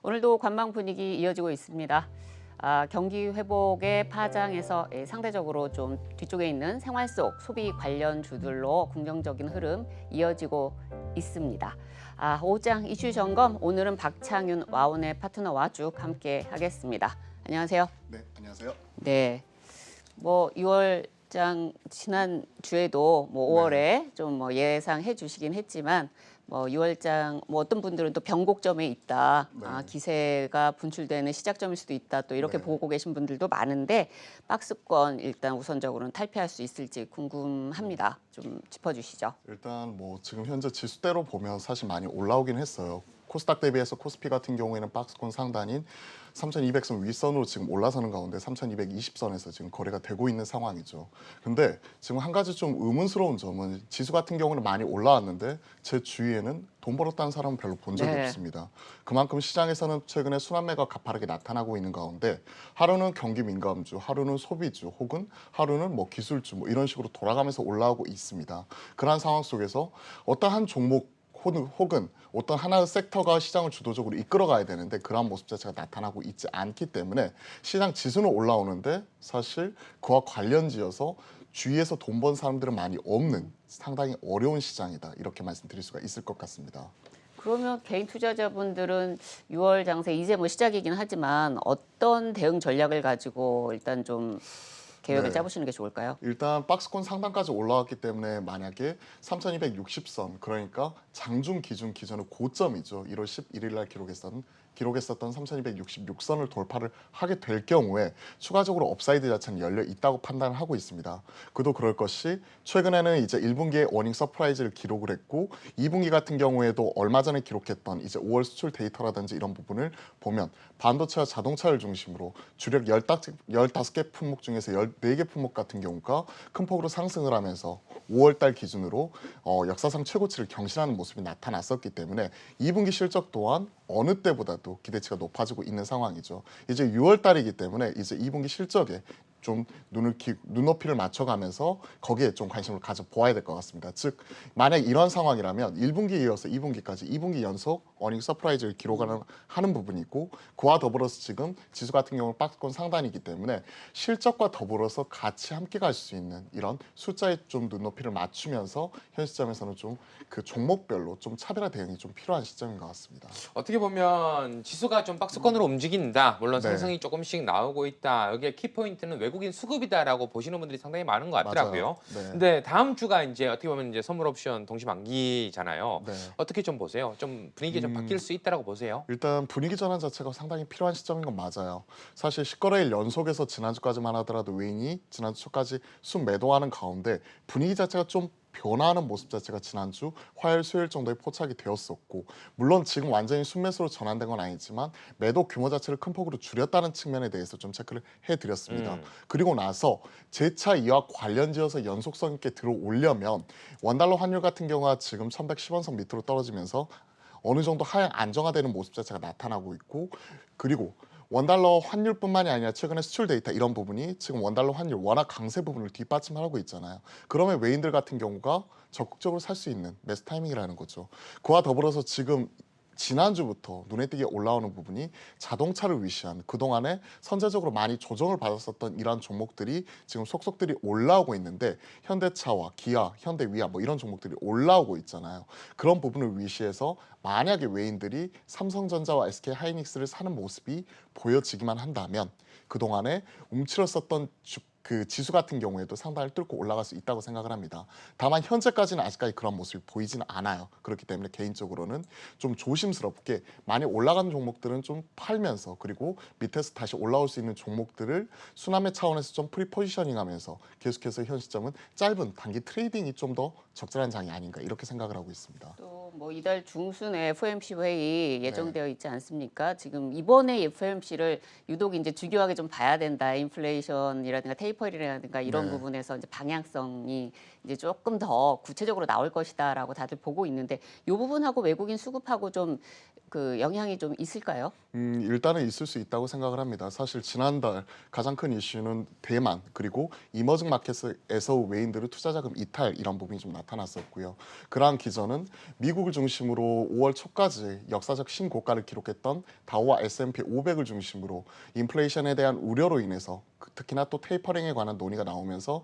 오늘도 관망 분위기 이어지고 있습니다. 경기 회복의 파장에서 상대적으로 좀 뒤쪽에 있는 생활 속 소비 관련주들로 긍정적인 흐름 이어지고 있습니다. 오후장 이슈 점검, 오늘은 박창윤 와운의 파트너와 쭉 함께 하겠습니다. 안녕하세요. 네, 안녕하세요. 네, 6월장 지난 주에도 5월에 좀 예상해 주시긴 했지만 6월장 어떤 분들은 또 변곡점에 있다. 네. 기세가 분출되는 시작점일 수도 있다. 또 이렇게 네. 보고 계신 분들도 많은데 박스권 일단 우선적으로는 탈피할 수 있을지 궁금합니다. 좀 짚어주시죠. 일단 지금 현재 지수대로 보면 사실 많이 올라오긴 했어요. 코스닥 대비해서 코스피 같은 경우에는 박스권 상단인 3200선 윗선으로 지금 올라서는 가운데 3220선에서 지금 거래가 되고 있는 상황이죠. 근데 지금 한 가지 좀 의문스러운 점은 지수 같은 경우는 많이 올라왔는데 제 주위에는 돈 벌었다는 사람은 별로 본 적이 네. 없습니다. 그만큼 시장에서는 최근에 순환매가 가파르게 나타나고 있는 가운데 하루는 경기 민감주, 하루는 소비주, 혹은 하루는 기술주 이런 식으로 돌아가면서 올라오고 있습니다. 그러한 상황 속에서 어떠한 종목 혹은 어떤 하나의 섹터가 시장을 주도적으로 이끌어가야 되는데 그러한 모습 자체가 나타나고 있지 않기 때문에 시장 지수는 올라오는데 사실 그와 관련지어서 주위에서 돈 번 사람들은 많이 없는 상당히 어려운 시장이다. 이렇게 말씀드릴 수가 있을 것 같습니다. 그러면 개인 투자자분들은 6월 장세 이제 시작이긴 하지만 어떤 대응 전략을 가지고 일단 좀 계획을 네. 짜보시는 게 좋을까요? 일단 박스권 상단까지 올라왔기 때문에 만약에 3260선 그러니까 장중 기준 기준의 고점이죠. 1월 11일 날 기록했었던 3266선을 돌파를 하게 될 경우에 추가적으로 업사이드 자체는 열려 있다고 판단을 하고 있습니다. 그도 그럴 것이 최근에는 이제 1분기에 워닝 서프라이즈를 기록을 했고 2분기 같은 경우에도 얼마 전에 기록했던 이제 5월 수출 데이터라든지 이런 부분을 보면 반도체와 자동차를 중심으로 주력 15개 품목 중에서 14개 품목 같은 경우가 큰 폭으로 상승을 하면서 5월 달 기준으로 역사상 최고치를 경신하는 모습이 나타났었기 때문에 2분기 실적 또한 어느 때보다도 기대치가 높아지고 있는 상황이죠. 이제 6월 달이기 때문에 이제 2분기 실적에 좀 눈높이를 맞춰가면서 거기에 좀 관심을 가져보아야 될 것 같습니다. 즉 만약 이런 상황이라면 1분기에 이어서 2분기까지 2분기 연속 어닝 서프라이즈를 기록하는 부분이 있고 그와 더불어서 지금 지수 같은 경우는 박스권 상단이기 때문에 실적과 더불어서 같이 함께 갈 수 있는 이런 숫자에 좀 눈높이를 맞추면서 현 시점에서는 좀 그 종목별로 좀 차별화 대응이 좀 필요한 시점인 것 같습니다. 어떻게 보면 지수가 좀 박스권으로 움직인다. 물론 네. 상승이 조금씩 나오고 있다. 여기에 키포인트는 외국인 수급이다라고 보시는 분들이 상당히 많은 것 같더라고요. 맞아요. 네. 근데 다음 주가 이제 어떻게 보면 이제 선물 옵션 동시 만기잖아요. 네. 어떻게 좀 보세요? 좀 분위기 좀 바뀔 수 있다라고 보세요? 일단 분위기 전환 자체가 상당히 필요한 시점인 건 맞아요. 사실 10거래일 연속에서 지난주까지만 하더라도 외인이 지난주 초까지 순매도하는 가운데 분위기 자체가 좀 변화하는 모습 자체가 지난주 화요일 수요일 정도에 포착이 되었었고 물론 지금 완전히 순매수로 전환된 건 아니지만 매도 규모 자체를 큰 폭으로 줄였다는 측면에 대해서 좀 체크를 해드렸습니다. 그리고 나서 재차 이와 관련지어서 연속성 있게 들어오려면 원달러 환율 같은 경우가 지금 1110원선 밑으로 떨어지면서 어느 정도 하향 안정화되는 모습 자체가 나타나고 있고 그리고 원달러 환율뿐만이 아니라 최근에 수출 데이터 이런 부분이 지금 원달러 환율 워낙 강세 부분을 뒷받침하고 있잖아요. 그러면 외인들 같은 경우가 적극적으로 살 수 있는 매수 타이밍이라는 거죠. 그와 더불어서 지금 지난주부터 눈에 띄게 올라오는 부분이 자동차를 위시한 그동안에 선제적으로 많이 조정을 받았었던 이러한 종목들이 지금 속속들이 올라오고 있는데 현대차와 기아, 현대위아 이런 종목들이 올라오고 있잖아요. 그런 부분을 위시해서 만약에 외인들이 삼성전자와 SK하이닉스를 사는 모습이 보여지기만 한다면 그동안에 움츠렸었던 그 지수 같은 경우에도 상단을 뚫고 올라갈 수 있다고 생각을 합니다. 다만 현재까지는 아직까지 그런 모습이 보이지는 않아요. 그렇기 때문에 개인적으로는 좀 조심스럽게 많이 올라가는 종목들은 좀 팔면서 그리고 밑에서 다시 올라올 수 있는 종목들을 순환매 차원에서 좀 프리포지셔닝하면서 계속해서 현 시점은 짧은 단기 트레이딩이 좀 더 적절한 장이 아닌가 이렇게 생각을 하고 있습니다. 또 이달 중순에 FOMC 회의 예정되어 있지 않습니까? 지금 이번에 FOMC를 유독 이제 주기하게 좀 봐야 된다. 인플레이션이라든가 테이퍼링이라든가 이런 네. 부분에서 이제 방향성이 이제 조금 더 구체적으로 나올 것이다라고 다들 보고 있는데 이 부분하고 외국인 수급하고 좀 그 영향이 좀 있을까요? 일단은 있을 수 있다고 생각을 합니다. 사실 지난달 가장 큰 이슈는 대만 그리고 이머징 마켓에서 외인들의 투자 자금 이탈 이런 부분이 좀 나타났었고요. 그러한 기전은 미국을 중심으로 5월 초까지 역사적 신고가를 기록했던 다우와 S&P 500을 중심으로 인플레이션에 대한 우려로 인해서 특히나 또 테이퍼링에 관한 논의가 나오면서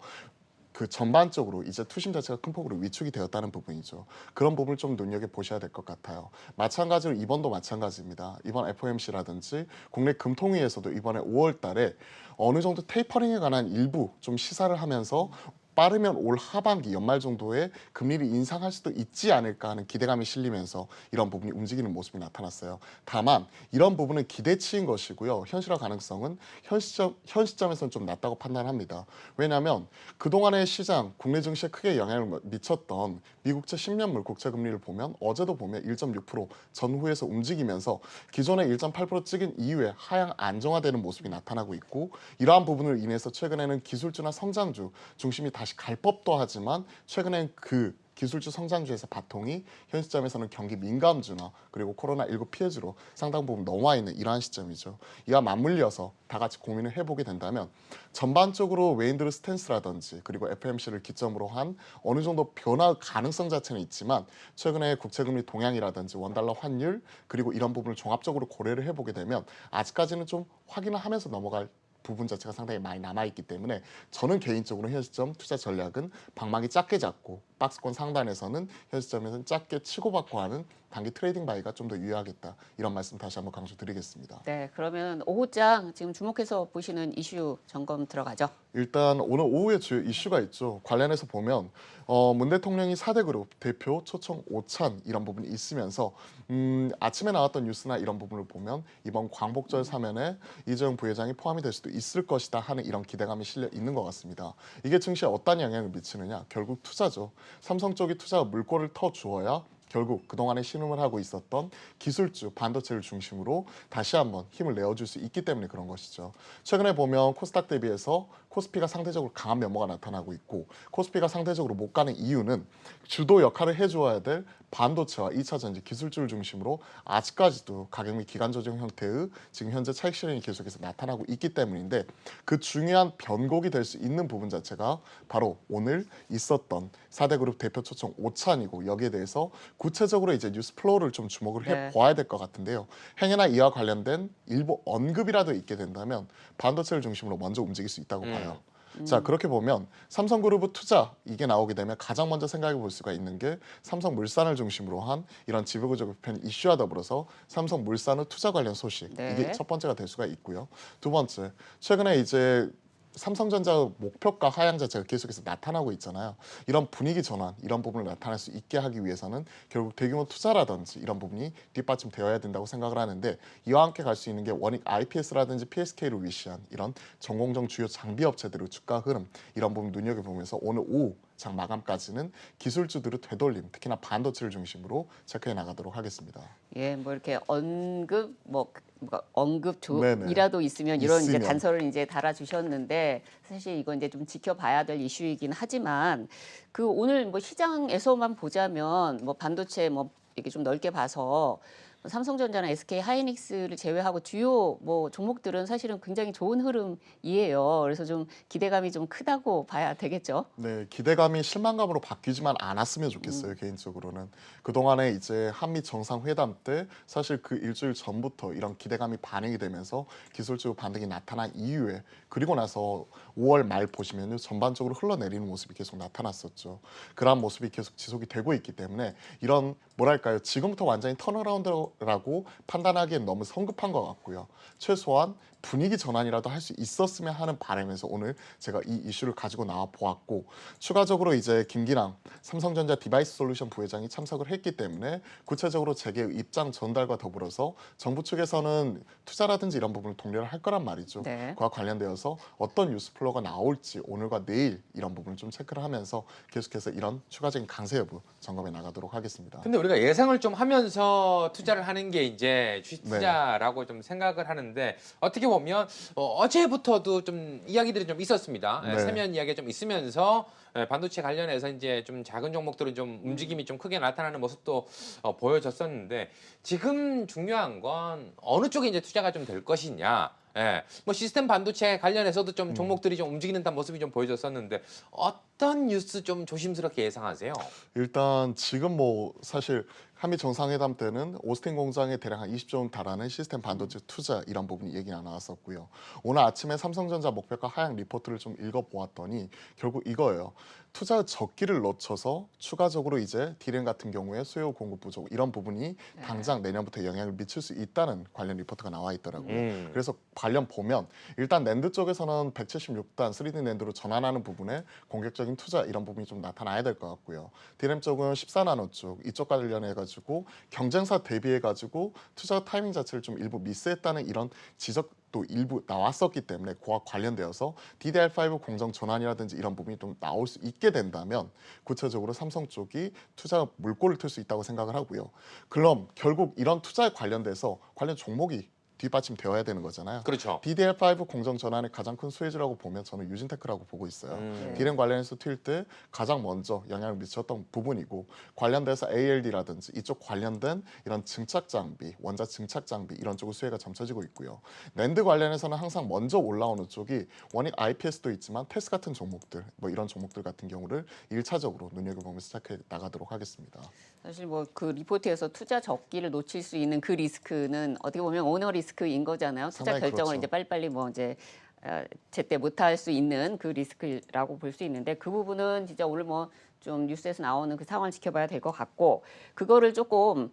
그 전반적으로 이제 투심 자체가 큰 폭으로 위축이 되었다는 부분이죠. 그런 부분을 좀 눈여겨 보셔야 될 것 같아요. 마찬가지로 이번도 마찬가지입니다. 이번 FOMC라든지 국내 금통위에서도 이번에 5월 달에 어느 정도 테이퍼링에 관한 일부 좀 시사를 하면서 빠르면 올 하반기 연말 정도에 금리를 인상할 수도 있지 않을까 하는 기대감이 실리면서 이런 부분이 움직이는 모습이 나타났어요. 다만 이런 부분은 기대치인 것이고요. 현실화 가능성은 현 시점에서는 좀 낮다고 판단합니다. 왜냐하면 그동안의 시장, 국내 증시에 크게 영향을 미쳤던 미국채 10년물 국채 금리를 보면 어제도 보면 1.6% 전후에서 움직이면서 기존의 1.8% 찍은 이후에 하향 안정화되는 모습이 나타나고 있고 이러한 부분을 인해서 최근에는 기술주나 성장주 중심이 다시 갈 법도 하지만 최근엔 그 기술주 성장주에서 바통이 현 시점에서는 경기 민감주나 그리고 코로나19 피해주로 상당 부분 넘어와 있는 이러한 시점이죠. 이와 맞물려서 다 같이 고민을 해보게 된다면 전반적으로 외인들의 스탠스라든지 그리고 FOMC를 기점으로 한 어느 정도 변화 가능성 자체는 있지만 최근에 국채금리 동향이라든지 원달러 환율 그리고 이런 부분을 종합적으로 고려를 해보게 되면 아직까지는 좀 확인을 하면서 넘어갈 부분 자체가 상당히 많이 남아있기 때문에 저는 개인적으로 현 시점 투자 전략은 방망이 작게 잡고 박스권 상단에서는 현 시점에서는 작게 치고받고 하는 단기 트레이딩 바이가 좀 더 유효하겠다. 이런 말씀 다시 한번 강조드리겠습니다. 네, 그러면 오후장 지금 주목해서 보시는 이슈 점검 들어가죠. 일단 오늘 오후에 주요 이슈가 있죠. 관련해서 보면 문 대통령이 4대 그룹 대표 초청 오찬 이런 부분이 있으면서 아침에 나왔던 뉴스나 이런 부분을 보면 이번 광복절 사면에 이재용 부회장이 포함이 될 수도 있을 것이다 하는 이런 기대감이 실려 있는 것 같습니다. 이게 증시에 어떤 영향을 미치느냐? 결국 투자죠. 삼성 쪽이 투자가 물꼬를 터 주어야 결국 그동안에 신음을 하고 있었던 기술주, 반도체를 중심으로 다시 한번 힘을 내어줄 수 있기 때문에 그런 것이죠. 최근에 보면 코스닥 대비해서 코스피가 상대적으로 강한 면모가 나타나고 있고 코스피가 상대적으로 못 가는 이유는 주도 역할을 해줘야 될 반도체와 2차 전지 기술주를 중심으로 아직까지도 가격 및 기간 조정 형태의 지금 현재 차익 실현이 계속해서 나타나고 있기 때문인데 그 중요한 변곡이 될 수 있는 부분 자체가 바로 오늘 있었던 4대 그룹 대표 초청 오찬이고 여기에 대해서 구체적으로 이제 뉴스 플로우를 좀 주목을 해보아야 될 것 같은데요. 행여나 이와 관련된 일부 언급이라도 있게 된다면 반도체를 중심으로 먼저 움직일 수 있다고 봐요. 자, 그렇게 보면 삼성그룹의 투자 이게 나오게 되면 가장 먼저 생각해 볼 수가 있는 게 삼성물산을 중심으로 한 이런 지배구조 개편 이슈와 더불어서 삼성물산의 투자 관련 소식 네. 이게 첫 번째가 될 수가 있고요. 두 번째, 최근에 이제 삼성전자 목표가 하향 자체가 계속해서 나타나고 있잖아요. 이런 분위기 전환, 이런 부분을 나타낼 수 있게 하기 위해서는 결국 대규모 투자라든지 이런 부분이 뒷받침되어야 된다고 생각을 하는데 이와 함께 갈 수 있는 게 원익 IPS라든지 PSK를 위시한 이런 전공정 주요 장비 업체들의 주가 흐름 이런 부분 눈여겨보면서 오늘 오후 장 마감까지는 기술주들의 되돌림, 특히나 반도체를 중심으로 체크해 나가도록 하겠습니다. 예, 뭐 이렇게 언급 네네. 이라도 있으면 이런 이제 있으면. 단서를 이제 달아주셨는데 사실 이건 이제 좀 지켜봐야 될 이슈이긴 하지만 그 오늘 뭐 시장에서만 보자면 뭐 반도체 뭐 이렇게 좀 넓게 봐서 삼성전자나 SK 하이닉스를 제외하고 주요 뭐 종목들은 사실은 굉장히 좋은 흐름이에요. 그래서 좀 기대감이 좀 크다고 봐야 되겠죠. 네, 기대감이 실망감으로 바뀌지만 않았으면 좋겠어요, 개인적으로는. 그동안에 이제 한미 정상회담 때 사실 그 일주일 전부터 이런 기대감이 반영이 되면서 기술주 반등이 나타난 이후에 그리고 나서 5월 말 보시면요, 전반적으로 흘러내리는 모습이 계속 나타났었죠. 그러한 모습이 계속 지속이 되고 있기 때문에 이런 뭐랄까요, 지금부터 완전히 턴어라운드라고 판단하기엔 너무 성급한 것 같고요. 최소한 분위기 전환이라도 할 수 있었으면 하는 바람에서 오늘 제가 이 이슈를 가지고 나와 보았고 추가적으로 이제 김기랑 삼성전자 디바이스 솔루션 부회장이 참석을 했기 때문에 구체적으로 재계의 입장 전달과 더불어서 정부 측에서는 투자라든지 이런 부분을 독려를 할 거란 말이죠. 네. 그와 관련되어서 어떤 뉴스 플로우가 나올지 오늘과 내일 이런 부분을 좀 체크를 하면서 계속해서 이런 추가적인 강세 여부 점검해 나가도록 하겠습니다. 근데 우리가 예상을 좀 하면서 투자를 하는 게 이제 주식 네. 투자라고 좀 생각을 하는데 어떻게 보면 어제부터도 좀 이야기들이 좀 있었습니다. 네. 세면 이야기가 좀 있으면서 반도체 관련해서 이제 좀 작은 종목들은 좀 움직임이 좀 크게 나타나는 모습도 보여졌었는데 지금 중요한 건 어느 쪽에 이제 투자가 좀 될 것이냐. 예, 뭐 시스템 반도체 관련해서도 좀 종목들이 좀 움직이는 모습이 좀 보여졌었는데 어떤 뉴스 좀 조심스럽게 예상하세요? 일단 지금 뭐 사실 한미 정상회담 때는 오스틴 공장에 대략 한 20조 원 달하는 시스템 반도체 투자 이런 부분이 얘기가 나왔었고요. 오늘 아침에 삼성전자 목표가 하향 리포트를 좀 읽어보았더니 결국 이거예요. 투자 적기를 놓쳐서 추가적으로 이제 디램 같은 경우에 수요 공급 부족 이런 부분이 당장 내년부터 영향을 미칠 수 있다는 관련 리포트가 나와 있더라고요. 그래서 관련 보면 일단 낸드 쪽에서는 176단 3D 낸드로 전환하는 부분에 공격적인 투자 이런 부분이 좀 나타나야 될 것 같고요. 디램 쪽은 14나노 쪽 이쪽 관련해 가지고 경쟁사 대비해 가지고 투자 타이밍 자체를 좀 일부 미스했다는 이런 지적도 일부 나왔었기 때문에 그와 관련되어서 DDR5 공정 전환이라든지 이런 부분이 좀 나올 수 있게 된다면 구체적으로 삼성 쪽이 투자 물꼬를 틀 수 있다고 생각을 하고요. 그럼 결국 이런 투자에 관련돼서 관련 종목이 뒷받침되어야 되는 거잖아요. 그렇죠. DDR5 공정 전환의 가장 큰 수혜주라고 보면 저는 유진테크라고 보고 있어요. 디램 관련해서 튈 때 가장 먼저 영향을 미쳤던 부분이고 관련돼서 ALD라든지 이쪽 관련된 이런 증착 장비, 원자 증착 장비 이런 쪽으로 수혜가 점쳐지고 있고요. 낸드 관련해서는 항상 먼저 올라오는 쪽이 원익 IPS도 있지만 테스 같은 종목들, 뭐 이런 종목들 같은 경우를 1차적으로 눈여겨보면서 시작해 나가도록 하겠습니다. 사실 뭐 그 리포트에서 투자 적기를 놓칠 수 있는 그 리스크는 어떻게 보면 오너 리스크인 거잖아요. 투자 상당히 결정을 그렇죠. 이제 빨리빨리 뭐 이제 제때 못할 수 있는 그 리스크라고 볼 수 있는데 그 부분은 진짜 오늘 뭐 좀 뉴스에서 나오는 그 상황을 지켜봐야 될 것 같고 그거를 조금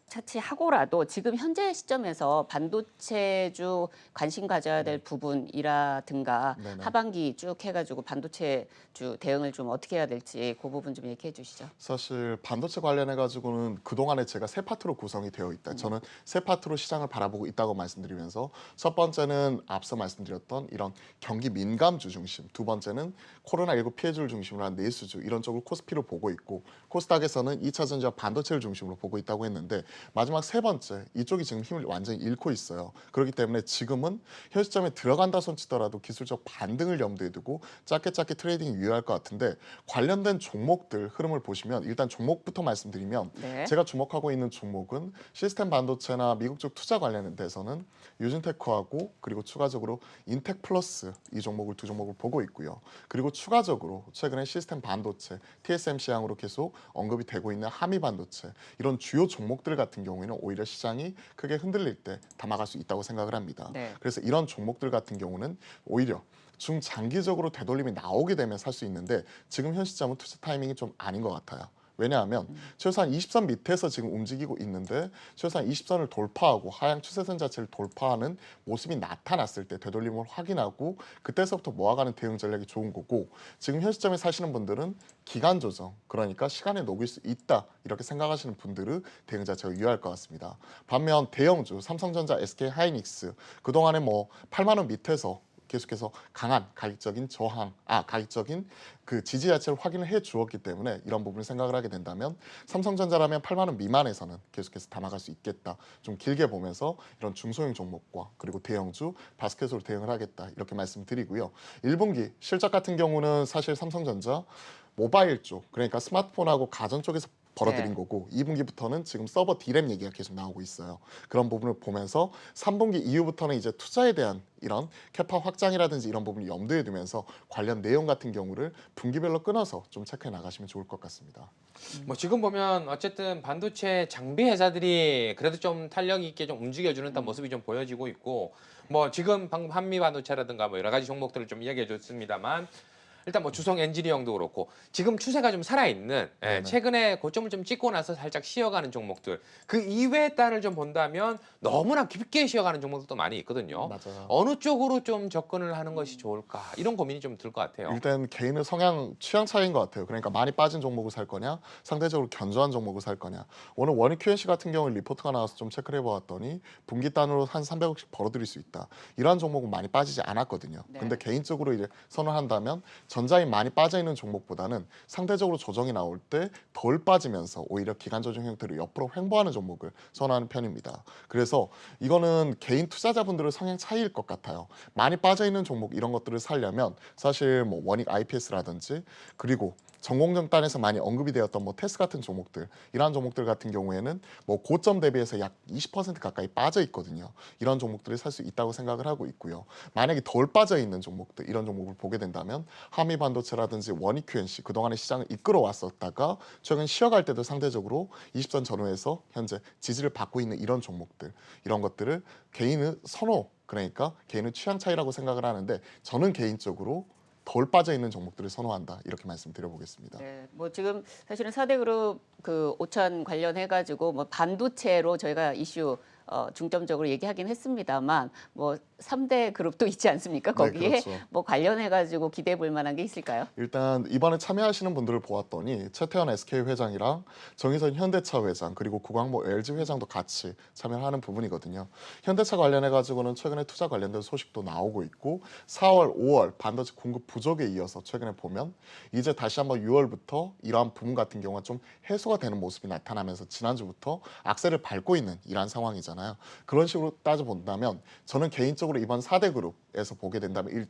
차치하고라도 지금 현재 시점에서 반도체주 관심 가져야 될 부분이라든가 네네. 하반기 쭉 해가지고 반도체주 대응을 좀 어떻게 해야 될지 그 부분 좀 얘기해 주시죠. 사실 반도체 관련해 가지고는 그동안에 제가 세 파트로 구성이 되어 있다. 저는 세 파트로 시장을 바라보고 있다고 말씀드리면서 첫 번째는 앞서 말씀드렸던 이런 경기 민감주 중심, 두 번째는 코로나19 피해주를 중심으로 한 내수주 이런 쪽으로 코스피를 보고 있고 코스닥에서는 2차 전지와 반도체를 중심으로 보고 있다고 했는데 마지막 세 번째 이쪽이 지금 힘을 완전히 잃고 있어요. 그렇기 때문에 지금은 현 시점에 들어간다 손치더라도 기술적 반등을 염두에 두고 짧게 트레이딩이 유효할 것 같은데 관련된 종목들 흐름을 보시면 일단 종목부터 말씀드리면 네. 제가 주목하고 있는 종목은 시스템 반도체나 미국 쪽 투자 관련돼서는 유진테크하고 그리고 추가적으로 인텍플러스 이 종목을 두 종목을 보고 있고요. 그리고 추가적으로 최근에 시스템 반도체 TSMC향으로 계속 언급이 되고 있는 하미 반도체 이런 주요 종목들 같은 경우에는 오히려 시장이 크게 흔들릴 때 담아갈 수 있다고 생각을 합니다. 네. 그래서 이런 종목들 같은 경우는 오히려 중장기적으로 되돌림이 나오게 되면 살 수 있는데 지금 현 시점은 투자 타이밍이 좀 아닌 것 같아요. 왜냐하면 최소한 20선 밑에서 지금 움직이고 있는데 최소한 20선을 돌파하고 하향 추세선 자체를 돌파하는 모습이 나타났을 때 되돌림을 확인하고 그때서부터 모아가는 대응 전략이 좋은 거고 지금 현 시점에 사시는 분들은 기간 조정 그러니까 시간에 녹일 수 있다 이렇게 생각하시는 분들은 대응 자체가 유효할 것 같습니다. 반면 대형주 삼성전자, SK하이닉스 그동안에 뭐 8만 원 밑에서 계속해서 강한 가격적인 가격적인 그 지지 자체를 확인을 해 주었기 때문에 이런 부분을 생각을 하게 된다면 삼성전자라면 8만 원 미만에서는 계속해서 담아갈 수 있겠다. 좀 길게 보면서 이런 중소형 종목과 그리고 대형주 바스켓으로 대응을 하겠다. 이렇게 말씀드리고요. 1분기 실적 같은 경우는 사실 삼성전자 모바일 쪽 그러니까 스마트폰하고 가전 쪽에서 벌어들인 네. 거고 2분기부터는 지금 서버 디램 얘기가 계속 나오고 있어요. 그런 부분을 보면서 3분기 이후부터는 이제 투자에 대한 이런 캐파 확장이라든지 이런 부분을 염두에 두면서 관련 내용 같은 경우를 분기별로 끊어서 좀 체크해 나가시면 좋을 것 같습니다. 뭐 지금 보면 어쨌든 반도체 장비 회사들이 그래도 좀 탄력 있게 좀 움직여주는 모습이 좀 보여지고 있고 뭐 지금 방금 한미 반도체라든가 뭐 여러 가지 종목들을 좀 이야기해 줬습니다만 일단 뭐 주성 엔지니어링도 그렇고 지금 추세가 좀 살아있는 네네. 최근에 고점을 좀 찍고 나서 살짝 쉬어가는 종목들 그 이외의 단을 좀 본다면 너무나 깊게 쉬어가는 종목들도 많이 있거든요. 맞아요. 어느 쪽으로 좀 접근을 하는 것이 좋을까 이런 고민이 좀 들 것 같아요. 일단 개인의 성향 취향 차이인 것 같아요. 그러니까 많이 빠진 종목을 살 거냐, 상대적으로 견조한 종목을 살 거냐. 오늘 원익 QNC 같은 경우 리포트가 나와서 좀 체크를 해보았더니 분기 단으로 한 300억씩 벌어들일 수 있다. 이러한 종목은 많이 빠지지 않았거든요. 네. 근데 개인적으로 이제 선호한다면 전자인 많이 빠져 있는 종목보다는 상대적으로 조정이 나올 때 덜 빠지면서 오히려 기간 조정 형태로 옆으로 횡보하는 종목을 선호하는 편입니다. 그래서 이거는 개인 투자자분들의 성향 차이일 것 같아요. 많이 빠져 있는 종목 이런 것들을 살려면 사실 뭐 원익 IPS라든지 그리고 전공정단에서 많이 언급이 되었던 뭐 테스 같은 종목들, 이러한 종목들 같은 경우에는 뭐 고점 대비해서 약 20% 가까이 빠져 있거든요. 이런 종목들을 살 수 있다고 생각을 하고 있고요. 만약에 덜 빠져 있는 종목들, 이런 종목을 보게 된다면 한미 반도체라든지 원익 QNC 그동안의 시장을 이끌어 왔었다가 최근 쉬어갈 때도 상대적으로 20선 전후에서 현재 지지를 받고 있는 이런 종목들, 이런 것들을 개인의 선호, 그러니까 개인의 취향 차이라고 생각을 하는데 저는 개인적으로 덜 빠져 있는 종목들을 선호한다 이렇게 말씀드려보겠습니다. 네, 뭐 지금 사실은 4대 그룹 그 오찬 관련해 가지고 뭐 반도체로 저희가 이슈 중점적으로 얘기하긴 했습니다만 뭐 3대 그룹도 있지 않습니까? 거기에 네, 그렇죠. 뭐 관련해 가지고 기대해 볼 만한 게 있을까요? 일단 이번에 참여하시는 분들을 보았더니 최태원 SK 회장이랑 정의선 현대차 회장 그리고 구광모 LG 회장도 같이 참여하는 부분이거든요. 현대차 관련해 가지고는 최근에 투자 관련된 소식도 나오고 있고 4월, 5월 반도체 공급 부족에 이어서 최근에 보면 이제 다시 한번 6월부터 이러한 부분 같은 경우가 좀 해소가 되는 모습이 나타나면서 지난주부터 악셀을 밟고 있는 이러한 상황이잖아요. 그런 식으로 따져본다면 저는 개인적으로 이번 4대 그룹에서 보게 된다면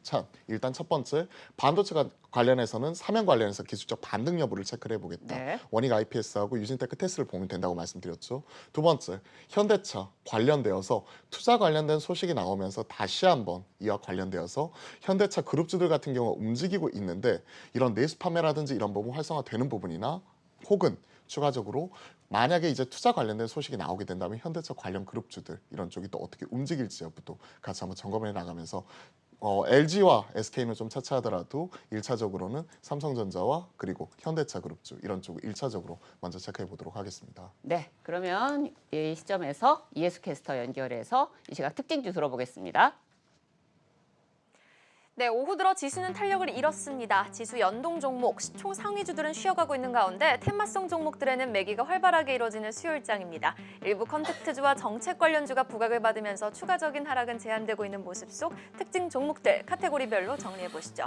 일단 첫 번째 반도체 관련해서는 사면 관련해서 기술적 반등 여부를 체크를 해보겠다. 네. 원익 IPS하고 유진테크 테스트를 보면 된다고 말씀드렸죠. 두 번째 현대차 관련되어서 투자 관련된 소식이 나오면서 다시 한번 이와 관련되어서 현대차 그룹주들 같은 경우 움직이고 있는데 이런 내수 판매라든지 이런 부분 활성화되는 부분이나 혹은 추가적으로 만약에 이제 투자 관련된 소식이 나오게 된다면 현대차 관련 그룹주들 이런 쪽이 또 어떻게 움직일지 여부도 같이 한번 점검해 나가면서 LG와 SK는 좀 차치하더라도 1차적으로는 삼성전자와 그리고 현대차 그룹주 이런 쪽을 1차적으로 먼저 체크해 보도록 하겠습니다. 네, 그러면 이 시점에서 이해수 캐스터 연결해서 이 시각 특징주 들어보겠습니다. 네, 오후 들어 지수는 탄력을 잃었습니다. 지수 연동 종목, 시총 상위주들은 쉬어가고 있는 가운데 테마성 종목들에는 매기가 활발하게 이뤄지는 수요일장입니다. 일부 컨택트주와 정책 관련주가 부각을 받으면서 추가적인 하락은 제한되고 있는 모습 속 특징 종목들 카테고리별로 정리해 보시죠.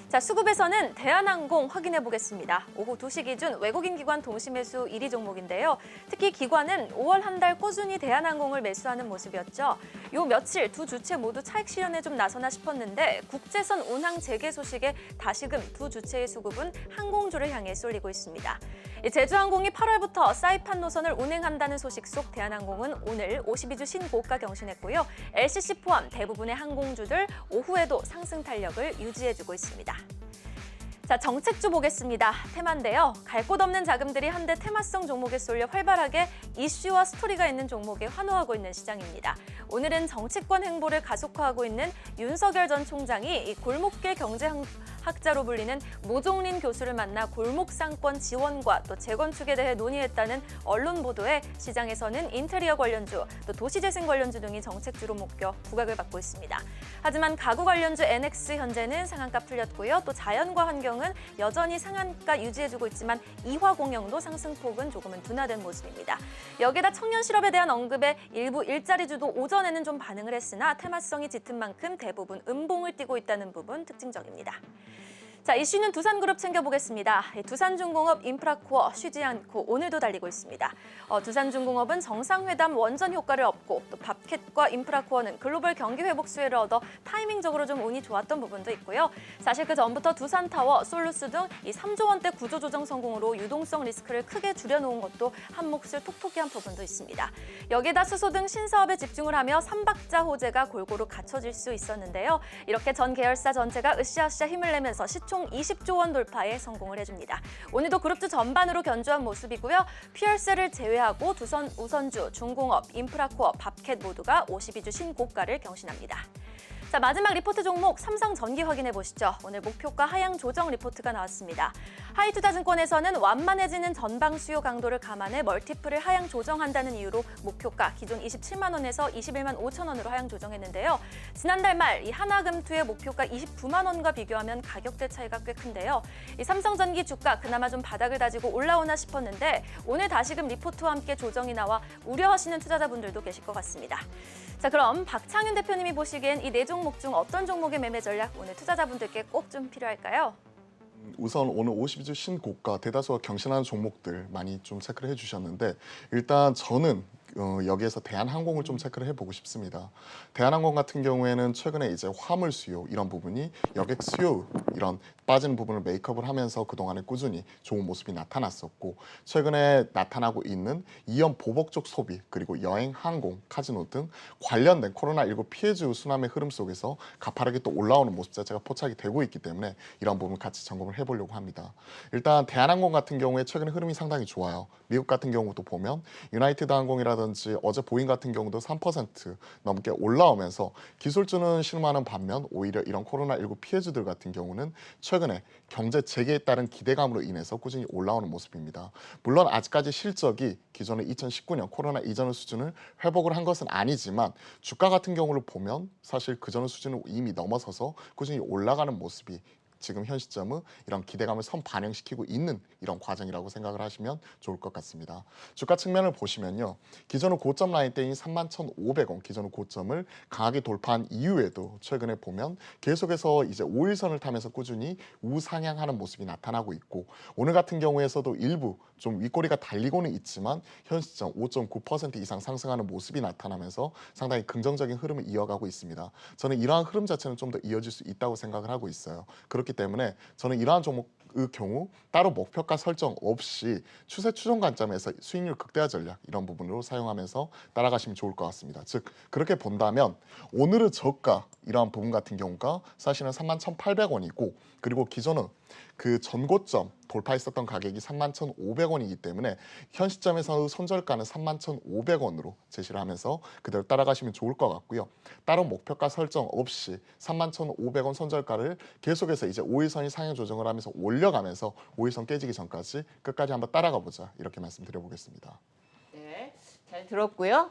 자, 수급에서는 대한항공 확인해 보겠습니다. 오후 2시 기준 외국인 기관 동시 매수 1위 종목인데요. 특히 기관은 5월 한 달 꾸준히 대한항공을 매수하는 모습이었죠. 요 며칠 두 주체 모두 차익 실현에 좀 나서나 싶었는데 국제선 운항 재개 소식에 다시금 두 주체의 수급은 항공주를 향해 쏠리고 있습니다. 제주항공이 8월부터 사이판 노선을 운행한다는 소식 속 대한항공은 오늘 52주 신고가 경신했고요. LCC 포함 대부분의 항공주들 오후에도 상승 탄력을 유지해주고 있습니다. 자, 정책주 보겠습니다. 테마인데요. 갈 곳 없는 자금들이 한데 테마성 종목에 쏠려 활발하게 이슈와 스토리가 있는 종목에 환호하고 있는 시장입니다. 오늘은 정치권 행보를 가속화하고 있는 윤석열 전 총장이 이 골목길 경제학자로 불리는 모종린 교수를 만나 골목상권 지원과 또 재건축에 대해 논의했다는 언론 보도에 시장에서는 인테리어 관련주, 또 도시재생 관련주 등이 정책주로 묶여 부각을 받고 있습니다. 하지만 가구 관련주 NX 현재는 상한가 풀렸고요. 또 자연과 환경은 여전히 상한가 유지해주고 있지만 이화공영도 상승폭은 조금은 둔화된 모습입니다. 여기에다 청년 실업에 대한 언급에 일부 일자리주도 오전에는 좀 반응을 했으나 테마성이 짙은 만큼 대부분 음봉을 띠고 있다는 부분 특징적입니다. 자, 이슈는 두산그룹 챙겨보겠습니다. 두산중공업 인프라코어 쉬지 않고 오늘도 달리고 있습니다. 두산중공업은 정상회담 원전 효과를 얻고 또 밥캣과 인프라코어는 글로벌 경기 회복 수혜를 얻어 타이밍적으로 좀 운이 좋았던 부분도 있고요. 사실 그 전부터 두산타워, 솔루스 등 이 3조 원대 구조조정 성공으로 유동성 리스크를 크게 줄여놓은 것도 한 몫을 톡톡히 한 부분도 있습니다. 여기에다 수소 등 신사업에 집중을 하며 삼박자 호재가 골고루 갖춰질 수 있었는데요. 이렇게 전 계열사 전체가 으쌰으쌰 힘을 내면서 총 20조 원 돌파에 성공을 해줍니다. 오늘도 그룹주 전반으로 견조한 모습이고요. PR셀을 제외하고 두산 우선주, 중공업, 인프라코어, 밥캣 모두가 52주 신고가를 경신합니다. 자, 마지막 리포트 종목 삼성전기 확인해 보시죠. 오늘 목표가 하향 조정 리포트가 나왔습니다. 하이투자증권에서는 완만해지는 전방 수요 강도를 감안해 멀티플을 하향 조정한다는 이유로 목표가 기존 27만 원에서 21만 5천 원으로 하향 조정했는데요. 지난달 말 이 하나금투의 목표가 29만 원과 비교하면 가격대 차이가 꽤 큰데요. 이 삼성전기 주가 그나마 좀 바닥을 다지고 올라오나 싶었는데 오늘 다시금 리포트와 함께 조정이 나와 우려하시는 투자자분들도 계실 것 같습니다. 자, 그럼 박창윤 대표님이 보시기엔 이 네 종목 종목 중 어떤 종목의 매매 전략 오늘 투자자분들께 꼭 좀 필요할까요? 우선 오늘 52주 신고가 대다수가 경신하는 종목들 많이 좀 체크를 해주셨는데 일단 저는 여기에서 대한항공을 좀 체크를 해보고 싶습니다. 대한항공 같은 경우에는 최근에 이제 화물 수요 이런 부분이 여객 수요 이런 빠지는 부분을 메이크업을 하면서 그동안에 꾸준히 좋은 모습이 나타났었고 최근에 나타나고 있는 이연 보복 쪽 소비 그리고 여행, 항공, 카지노 등 관련된 코로나19 피해주 순환의 흐름 속에서 가파르게 또 올라오는 모습 자체가 포착이 되고 있기 때문에 이런 부분 같이 점검을 해보려고 합니다. 일단 대한항공 같은 경우에 최근에 흐름이 상당히 좋아요. 미국 같은 경우도 보면 유나이티드 항공이라든지 어제 보잉 같은 경우도 3% 넘게 올라오면서 기술주는 실망하는 반면 오히려 이런 코로나19 피해주들 같은 경우는 최근에 경제 재개에 따른 기대감으로 인해서 꾸준히 올라오는 모습입니다. 물론 아직까지 실적이 기존의 2019년 코로나 이전의 수준을 회복을 한 것은 아니지만 주가 같은 경우를 보면 사실 그전의 수준을 이미 넘어서서 꾸준히 올라가는 모습이 지금 현 시점은 이런 기대감을 선반영시키고 있는 이런 과정이라고 생각을 하시면 좋을 것 같습니다. 주가 측면을 보시면요. 기존의 고점 라인대인 31,500원 기존의 고점을 강하게 돌파한 이후에도 최근에 보면 계속해서 이제 5일선을 타면서 꾸준히 우상향하는 모습이 나타나고 있고 오늘 같은 경우에서도 일부 좀 윗꼬리가 달리고는 있지만 현 시점 5.9% 이상 상승하는 모습이 나타나면서 상당히 긍정적인 흐름을 이어가고 있습니다. 저는 이러한 흐름 자체는 좀 더 이어질 수 있다고 생각을 하고 있어요. 그렇기 때문에 저는 이러한 종목의 경우 따로 목표가 설정 없이 추세 추종 관점에서 수익률 극대화 전략 이런 부분으로 사용하면서 따라가시면 좋을 것 같습니다. 즉 그렇게 본다면 오늘의 저가 이러한 부분 같은 경우가 사실은 31,800원이고 그리고 기존은 그 전고점 돌파했었던 가격이 31,500원이기 때문에 현 시점에서 손절가는 31,500원으로 제시를 하면서 그대로 따라가시면 좋을 것 같고요. 따로 목표가 설정 없이 31,500원 손절가를 계속해서 이제 5일선이 상향 조정을 하면서 올려가면서 5일선 깨지기 전까지 끝까지 한번 따라가 보자 이렇게 말씀드려보겠습니다. 네, 잘 들었고요.